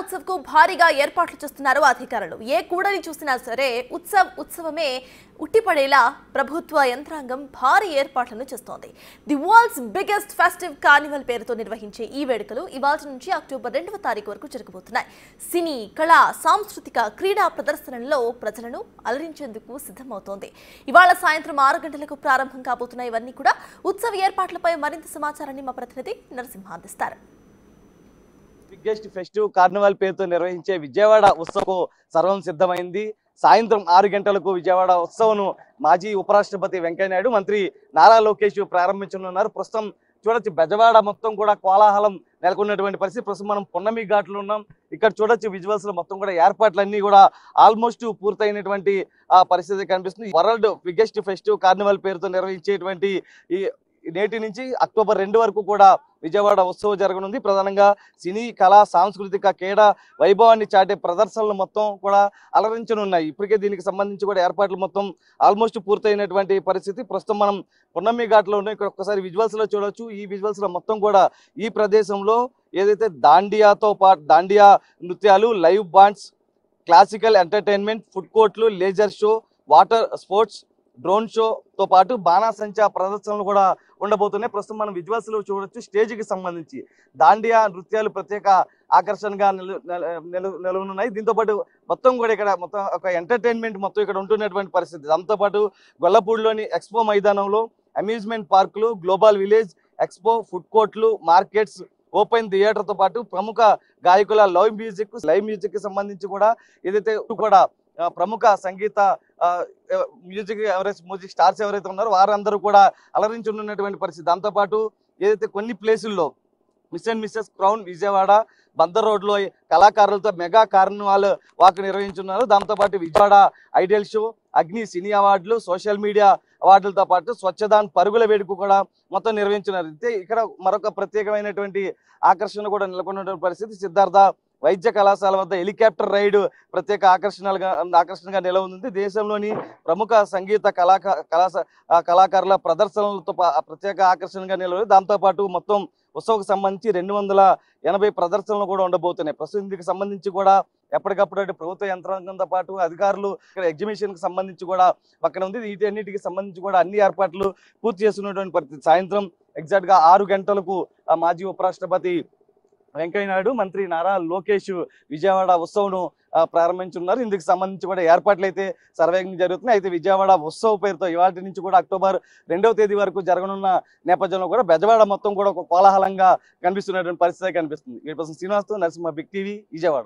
ఉత్సవ్కు భారీగా ఏర్పాట్లు చేస్తున్నారు అధికారులు. ఏ కూడలి చూసినా సరే ఉత్సవమే ఉట్టిపడేలా ప్రభుత్వ యంత్రాంగం భారీ ఏర్పాట్లను చేస్తోంది. The world's biggest festive Carnival పేరుతో నిర్వహించే ఈ వేడుకలు ఇవాళ నుంచి అక్టోబర్ 2వ తారీఖు వరకు జరగబోతున్నాయి. సినీ, కళా, సాంస్కృతిక, క్రీడా ప్రదర్శనల్లో ప్రజలను అలరించేందుకు సిద్ధమవుతోంది. ఇవాళ సాయంత్రం 6 గంటలకు ప్రారంభం కాబోతున్న ఇవన్నీ కూడా ఉత్సవ ఏర్పాట్లపై మరింత సమాచారాన్ని మా ప్రతినిధి నరసింహ అందిస్తారు. బిగ్గెస్ట్ ఫెస్టివ్ కార్నివాల్ పేరుతో నిర్వహించే విజయవాడ ఉత్సవం సర్వం సిద్ధమైంది. సాయంత్రం 6 గంటలకు విజయవాడ ఉత్సవం మాజీ ఉపరాష్ట్రపతి వెంకయ్యనాయుడు, మంత్రి నారా లోకేష్ ప్రారంభించనున్నారు. ప్రస్తుతం చూడొచ్చు బెజవాడ మొత్తం కూడా కోలాహలం నెలకొన్నటువంటి పరిస్థితి. ప్రస్తుతం మనం పున్నమి ఘాట్లో ఉన్నాం. ఇక్కడ చూడొచ్చు విజువల్స్ లో మొత్తం కూడా ఏర్పాట్లన్నీ కూడా ఆల్మోస్ట్ పూర్తయినటువంటి పరిస్థితి కనిపిస్తుంది. వరల్డ్ బిగ్గెస్ట్ ఫెస్టివ్ కార్నివాల్ పేరుతో నిర్వహించేటువంటి ఈ నేటి నుంచి అక్టోబర్ 2 వరకు కూడా విజయవాడ ఉత్సవం జరగనుంది. ప్రధానంగా సినీ, కళా, సాంస్కృతిక, క్రీడా వైభవాన్ని చాటే ప్రదర్శనలు మొత్తం కూడా అలరించనున్నాయి. ఇప్పటికే దీనికి సంబంధించి కూడా ఏర్పాట్లు మొత్తం ఆల్మోస్ట్ పూర్తయినటువంటి పరిస్థితి. ప్రస్తుతం మనం పున్నమి ఘాట్లో ఉన్నాం. ఇక్కడ ఒక్కసారి విజువల్స్ లో చూడొచ్చు. ఈ విజువల్స్ లో మొత్తం కూడా ఈ ప్రదేశంలో ఏదైతే దాండియాతో పాటు దాండియా నృత్యాలు, live bands, classical entertainment, food కోర్ట్లు, laser show, water sports, drone షోతో పాటు బాణాసంచా ప్రదర్శనలు కూడా ఉండబోతున్నాయి. ప్రస్తుతం మనం విజువల్స్ లో చూడొచ్చు. స్టేజ్కి సంబంధించి దాండియా నృత్యాలు ప్రత్యేక ఆకర్షణగా నిలవనున్నాయి. దీంతో పాటు మొత్తం కూడా ఇక్కడ మొత్తం ఒక ఎంటర్టైన్మెంట్ మొత్తం ఇక్కడ ఉంటున్నటువంటి పరిస్థితి. దాంతో పాటు గొల్లపూడిలోని ఎక్స్పో మైదానంలో అమ్యూజ్మెంట్ పార్కులు, గ్లోబల్ విలేజ్, ఎక్స్పో, ఫుడ్ కోర్ట్లు, మార్కెట్స్, ఓపెన్ థియేటర్తో పాటు ప్రముఖ గాయకుల లైవ్ మ్యూజిక్ కి సంబంధించి కూడా ఏదైతే కూడా ప్రముఖ సంగీత మ్యూజిక్ స్టార్స్ ఎవరైతే ఉన్నారో వారందరూ కూడా అలరించున్నటువంటి పరిస్థితి. దాంతోపాటు ఏదైతే కొన్ని ప్లేసుల్లో miss and Mrs crown Vijayawada Bandar రోడ్లో కళాకారులతో మెగా కార్నివాల్ వాక్ నిర్వహించున్నారు. దాంతోపాటు విజయవాడ ఐడియల్ షో, అగ్ని సినీ అవార్డులు, సోషల్ మీడియా అవార్డులతో పాటు స్వచ్ఛదాన్ పరుగుల వేడుక కూడా మొత్తం నిర్వహించున్నారు. అయితే ఇక్కడ మరొక ప్రత్యేకమైనటువంటి ఆకర్షణ కూడా నెలకొన్నటువంటి పరిస్థితి. సిద్ధార్థ వైద్య కళాశాల వద్ద హెలికాప్టర్ రైడ్ ప్రత్యేక ఆకర్షణగా నిలవనుంది. దేశంలోని ప్రముఖ సంగీత కళాకారుల ప్రదర్శనలతో ప్రత్యేక ఆకర్షణగా నిలవదు. దాంతోపాటు మొత్తం ఉత్సవంకి సంబంధించి 280 ప్రదర్శనలు కూడా ఉండబోతున్నాయి. ప్రస్తుతం దీనికి సంబంధించి కూడా ఎప్పటికప్పుడు ప్రభుత్వ యంత్రాంగంతో పాటు అధికారులు ఇక్కడ ఎగ్జిబిషన్ కి సంబంధించి కూడా పక్కన ఉంది. వీటన్నిటికి సంబంధించి కూడా అన్ని ఏర్పాట్లు పూర్తి చేస్తున్నటువంటి పరిస్థితి. సాయంత్రం ఎగ్జాక్ట్ గా 6 గంటలకు మాజీ ఉపరాష్ట్రపతి వెంకయ్యనాయుడు, మంత్రి నారా లోకేష్ విజయవాడ ఉత్సవం ప్రారంభించున్నారు. ఇందుకు సంబంధించి కూడా ఏర్పాట్లు అయితే సర్వేగంగా జరుగుతున్నాయి. అయితే విజయవాడ ఉత్సవ పేరుతో ఇవాటి నుంచి కూడా అక్టోబర్ 2వ తేదీ వరకు జరగనున్న నేపథ్యంలో కూడా బెజవాడ మొత్తం కూడా ఒక కోలాహలంగా కనిపిస్తున్నటువంటి పరిస్థితి కనిపిస్తుంది. శ్రీనివాస్తో నరసింహ, బిగ్ టీవీ, విజయవాడ.